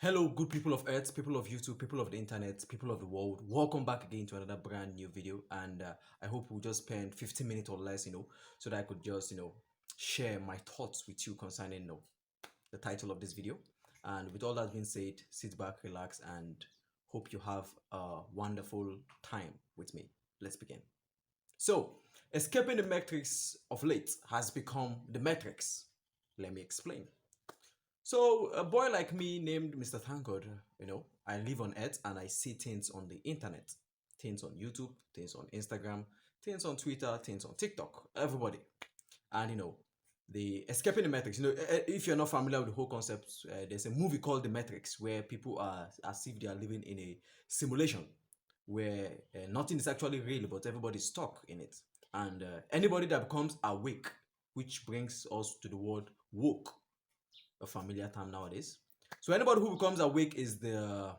Hello, good people of Earth, people of YouTube, people of the internet, people of the world. Welcome back again to another brand new video. And I hope we'll just spend 15 minutes or less, so that I could just, share my thoughts with you concerning, the title of this video. And with all that being said, sit back, relax, and hope you have a wonderful time with me. Let's begin. So, escaping the metrics of late has become the metrics. Let me explain. So a boy like me named Mr. Thank God, I live on Earth and I see things on the internet, things on YouTube, things on Instagram, things on Twitter, things on TikTok, everybody. And the escaping the matrix. If you're not familiar with the whole concept, there's a movie called The Matrix where people are as if they are living in a simulation where nothing is actually real, but everybody's stuck in it. And anybody that becomes awake, which brings us to the word woke, a familiar term nowadays. So anybody who becomes awake is the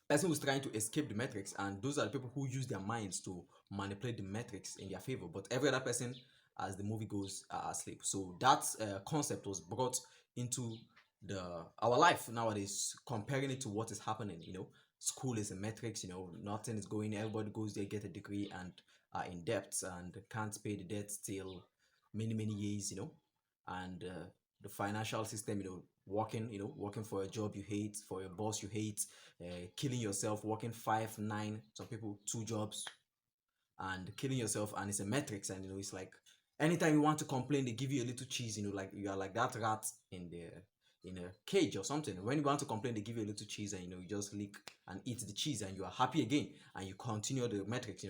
person who's trying to escape the matrix, and those are the people who use their minds to manipulate the matrix in their favor. But every other person, as the movie goes, are asleep. So that concept was brought into the our life nowadays, comparing it to what is happening. School is a matrix. Nothing is going. Everybody goes there, get a degree, and are in debt and can't pay the debt till many years. And the financial system, working for a job you hate, for a boss you hate, killing yourself, working 5 9, some people 2 jobs, and killing yourself. And it's a matrix, and it's like anytime you want to complain, they give you a little cheese, like you are like that rat in a cage or something. When you want to complain, they give you a little cheese, and you just lick and eat the cheese, and you are happy again, and you continue the matrix.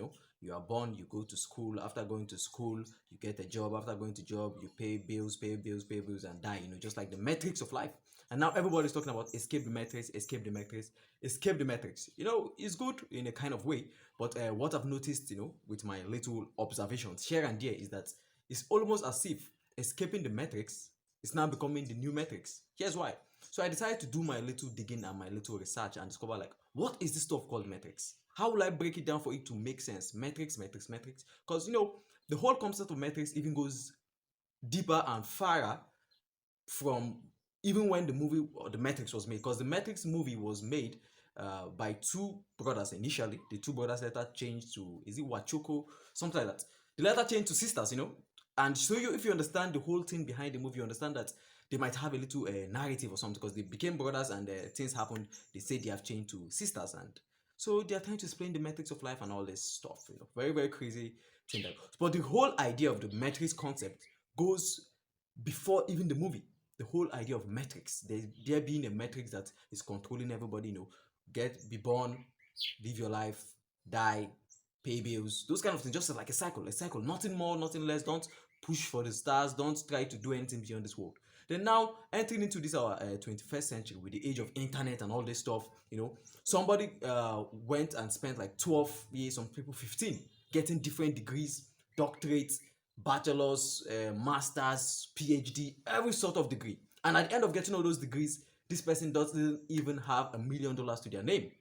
You are born, you go to school. After going to school, you get a job. After going to job, you pay bills, and die. Just like the matrix of life. And now everybody's talking about escape the matrix, escape the matrix, escape the matrix. It's good in a kind of way, but what I've noticed, with my little observations here and there, is that it's almost as if escaping the matrix is now becoming the new matrix. Here's why. So I decided to do my little digging and my little research and discover, like, what is this stuff called matrix? How will I break it down for it to make sense? Matrix. Because the whole concept of matrix even goes deeper and farther from even when the movie or the Matrix was made. Because the Matrix movie was made by two brothers initially. The two brothers later changed to, is it Wachoko, something like that. They later changed to sisters, And so if you understand the whole thing behind the movie, you understand that they might have a little narrative or something, because they became brothers and things happened. They say they have changed to sisters, and so they are trying to explain the matrix of life and all this stuff. Very very crazy thing. But the whole idea of the matrix concept goes before even the movie. The whole idea of metrics, there being a metrics that is controlling everybody, be born, live your life, die, pay bills, those kind of things, just like a cycle, nothing more, nothing less. Don't push for the stars, don't try to do anything beyond this world. Then now entering into this our 21st century with the age of internet and all this stuff, somebody went and spent like 12 years, some people 15, getting different degrees, doctorates, bachelor's, master's, PhD, every sort of degree. And at the end of getting all those degrees, this person doesn't even have $1 million to their name.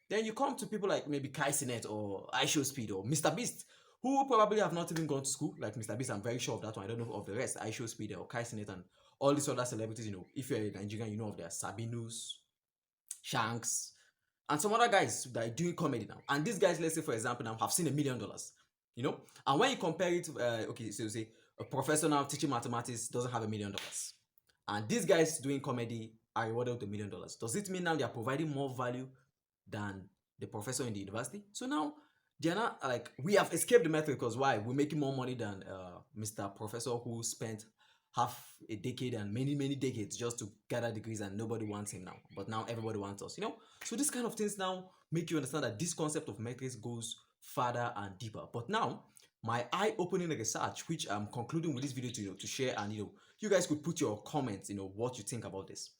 Then you come to people like maybe Kai Cenat or iShowSpeed or Mr. Beast, who probably have not even gone to school. Like Mr. Beast, I'm very sure of that one. I don't know of the rest. iShowSpeed or Kai Cenat and all these other celebrities, if you're a Nigerian, you know of their Sabinus, Shanks, and some other guys that are doing comedy now. And these guys, let's say for example, now have seen $1 million. And when you compare it, okay, so you say a professor now teaching mathematics doesn't have $1 million, and these guys doing comedy are rewarded with $1 million. Does it mean now they are providing more value than the professor in the university? So now they're not like, we have escaped the method, because why? We're making more money than Mr. Professor, who spent half a decade and many decades just to gather degrees, and nobody wants him now. But now everybody wants us, So these kind of things now make you understand that this concept of metrics goes further and deeper. But now my eye-opening research, which I'm concluding with this video to share, and you guys could put your comments, what you think about this.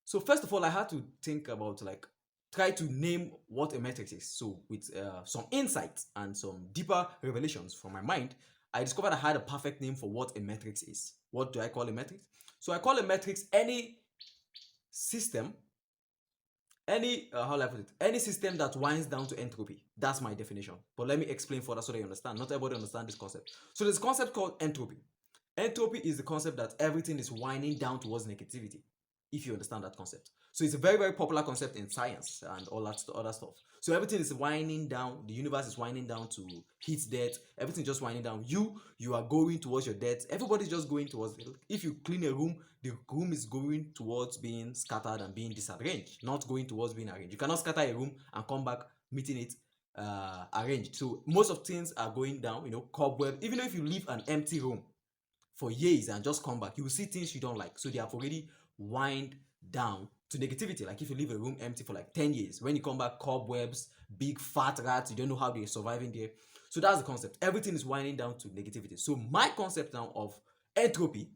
So first of all, I had to think about, like, try to name what a matrix is. So with some insights and some deeper revelations from my mind, I discovered I had a perfect name for what a matrix is. What do I call a matrix? So I call a matrix any system, how do I put it? Any system that winds down to entropy. That's my definition. But let me explain further so that you understand. Not everybody understands this concept. So there's a concept called entropy. Entropy is the concept that everything is winding down towards negativity, if you understand that concept. So it's a very, very popular concept in science and all that other stuff. So everything is winding down. The universe is winding down to hit death. Everything just winding down. You are going towards your death. Everybody's just going towards. If you clean a room, the room is going towards being scattered and being disarranged, not going towards being arranged. You cannot scatter a room and come back meeting it arranged. So most of things are going down. Cobweb. Even if you leave an empty room for years and just come back, you will see things you don't like. So they have already wind down to negativity. Like if you leave a room empty for like 10 years, when you come back, cobwebs, big fat rats, you don't know how they're surviving there. So that's the concept. Everything is winding down to negativity. So my concept now of entropy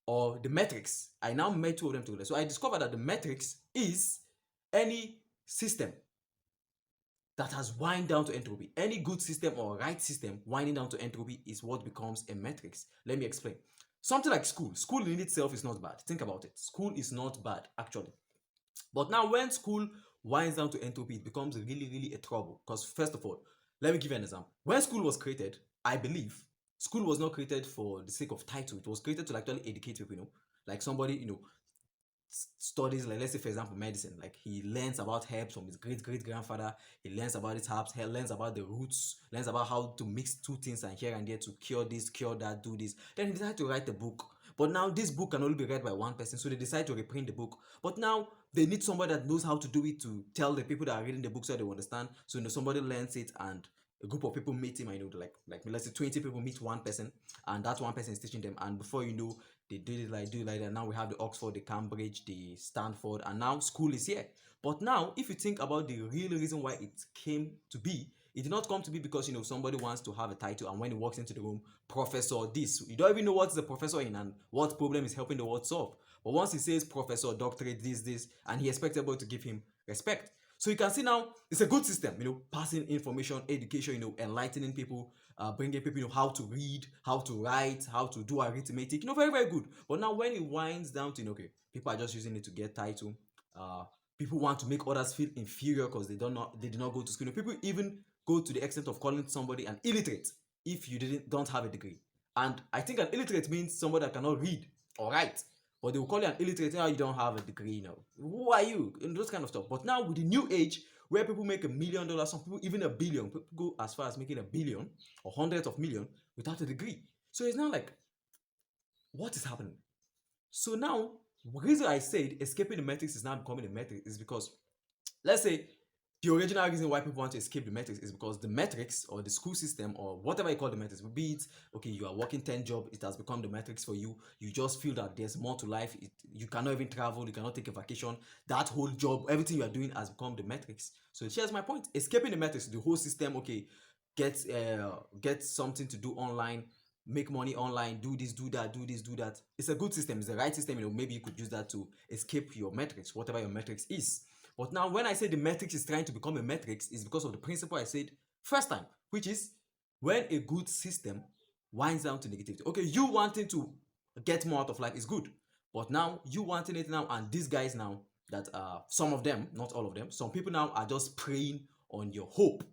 or the metrics, I now met two of them together. So I discovered that the metrics is any system that has wind down to entropy. Any good system or right system winding down to entropy is what becomes a metrics. Let me explain. Something like school. School in itself is not bad. Think about it. School is not bad, actually. But now when school winds down to entropy, it becomes really, really a trouble. Because first of all, let me give you an example. When school was created, I believe school was not created for the sake of title. It was created to actually educate people, like somebody, studies, like let's say for example medicine, like he learns about herbs from his great grandfather, he learns about his herbs, he learns about the roots, learns about how to mix two things and here and there to cure this, cure that, do this. Then he decided to write a book. But now this book can only be read by one person, so they decide to reprint the book. But now they need somebody that knows how to do it to tell the people that are reading the book so they understand. So somebody learns it and a group of people meet him. I know, like let's say 20 people meet one person, and that one person is teaching them. And before you know, they do it like that. Now we have the Oxford, the Cambridge, the Stanford, and now school is here. But now, if you think about the real reason why it came to be, it did not come to be because somebody wants to have a title, and when he walks into the room, professor this, you don't even know what's the professor in and what problem is helping the world solve. But once he says professor, doctorate, this, and he expects everybody to give him respect. So you can see now it's a good system, passing information, education, enlightening people, bringing people, how to read, how to write, how to do arithmetic, very, very good. But now when it winds down to, okay, people are just using it to get title. People want to make others feel inferior because they did not go to school. People even go to the extent of calling somebody an illiterate if you don't have a degree. And I think an illiterate means somebody that cannot read or write. But they will call you an illiterate now you don't have a degree. Who are you? And those kind of stuff. But now with the new age where people make $1 million, some people even $1 billion, people go as far as making $1 billion or hundreds of millions without a degree. So it's now like, what is happening? So now, the reason I said escaping the metrics is now becoming a metric is because, let's say, the original reason why people want to escape the metrics is because the metrics or the school system or whatever you call the metrics, be it, okay, you are working 10 jobs, it has become the metrics for you. You just feel that there's more to life. You cannot even travel, you cannot take a vacation. That whole job, everything you are doing has become the metrics. So here's my point. Escaping the metrics, the whole system, okay, get something to do online, make money online, do this, do that, do this, do that. It's a good system. It's the right system. Maybe you could use that to escape your metrics, whatever your metrics is. But now when I say the metrics is trying to become a metrics, is because of the principle I said first time, which is when a good system winds down to negativity. Okay, you wanting to get more out of life is good. But now you wanting it now, and these guys now that some of them, not all of them, some people now are just preying on your hope.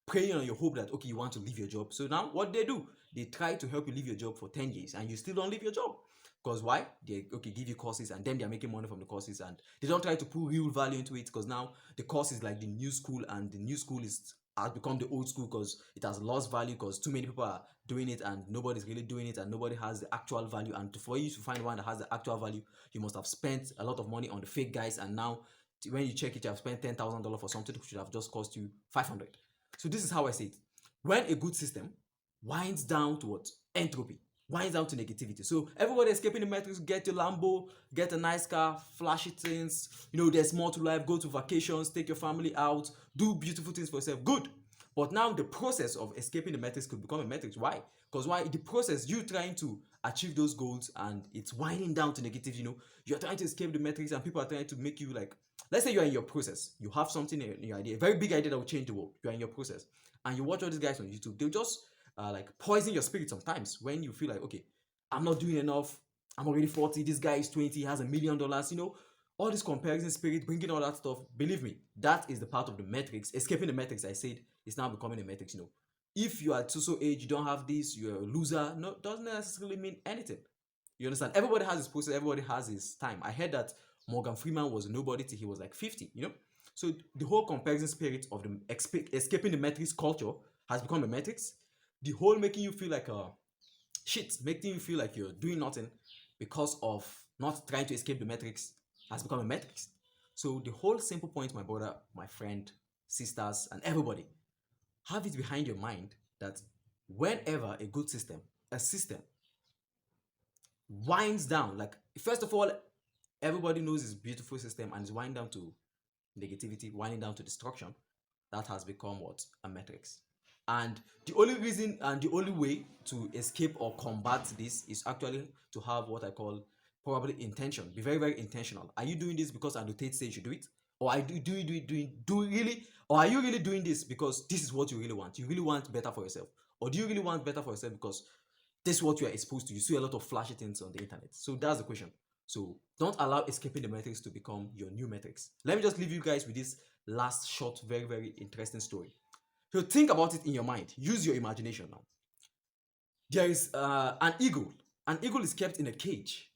Preying on your hope that okay, you want to leave your job. So now what they do, they try to help you leave your job for 10 years and you still don't leave your job. Because why? They give you courses and then they're making money from the courses and they don't try to put real value into it because now the course is like the new school and the new school has become the old school because it has lost value because too many people are doing it and nobody's really doing it and nobody has the actual value. And for you to find one that has the actual value, you must have spent a lot of money on the fake guys, and now when you check it, you have spent $10,000 for something which should have just cost you 500. So this is how I say it. When a good system winds down to what? Entropy. Winds down to negativity. So everybody escaping the metrics, get your Lambo, get a nice car, flashy things, there's more to life, go to vacations, take your family out, do beautiful things for yourself. Good. But now the process of escaping the metrics could become a metrics. Why? Because the process, you trying to achieve those goals and it's winding down to negative, you're trying to escape the metrics and people are trying to make you like, let's say you're in your process, you have something in your idea, a very big idea that will change the world, you're in your process, and you watch all these guys on YouTube, they'll just like poison your spirit sometimes when you feel like, okay, I'm not doing enough, I'm already 40, this guy is 20, he has $1 million, all this comparison spirit, bringing all that stuff. Believe me, that is the part of the metrics. Escaping the metrics, I said, is now becoming a metrics. If you are at so age, you don't have this, you're a loser, doesn't necessarily mean anything. You understand? Everybody has his process, everybody has his time. I heard that Morgan Freeman was a nobody till he was like 50, you know? So the whole comparison spirit of the escaping the metrics culture has become a metrics. The whole making you feel like a shit, making you feel like you're doing nothing because of not trying to escape the metrics has become a metrics. So the whole simple point, my brother, my friend, sisters, and everybody, have it behind your mind that whenever a good system, a system winds down, like first of all, everybody knows it's a beautiful system and it's winding down to negativity, winding down to destruction, that has become what? A metrics. And the only reason and the only way to escape or combat this is actually to have what I call probably intention. Be very, very intentional. Are you doing this because Tate says you should do it? Or are you do really, or are you really doing this because this is what you really want? You really want better for yourself? Or do you really want better for yourself because this is what you are exposed to? You see a lot of flashy things on the internet. So that's the question. So don't allow escaping the metrics to become your new metrics. Let me just leave you guys with this last short, very, very interesting story. So think about it in your mind. Use your imagination now. There is an eagle. An eagle is kept in a cage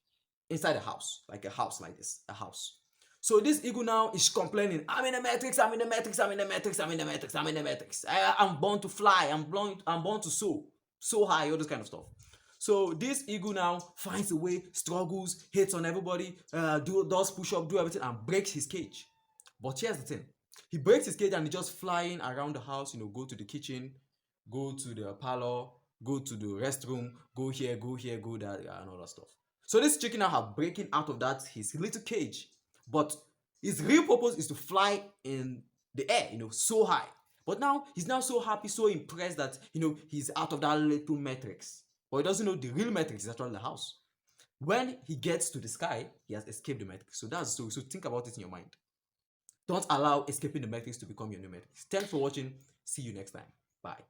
inside a house, like a house like this, a house. So this eagle now is complaining, I'm in the matrix, I'm in the matrix, I'm in the matrix, I'm in the matrix, I'm in the matrix. I'm born to fly, I'm born to soar high, all this kind of stuff. So this eagle now finds a way, struggles, hits on everybody, does push up, do everything, and breaks his cage. But here's the thing: he breaks his cage and he's just flying around the house. Go to the kitchen, go to the parlor, go to the restroom, go here, go there, and all that stuff. So this chicken now have breaking out of that his little cage, but his real purpose is to fly in the air, so high. But now he's now so happy, so impressed that he's out of that little matrix. But he doesn't know the real matrix is actually the house. When he gets to the sky, he has escaped the matrix. So that's so think about it in your mind. Don't allow escaping the matrix to become your new matrix. Thanks for watching. See you next time. Bye.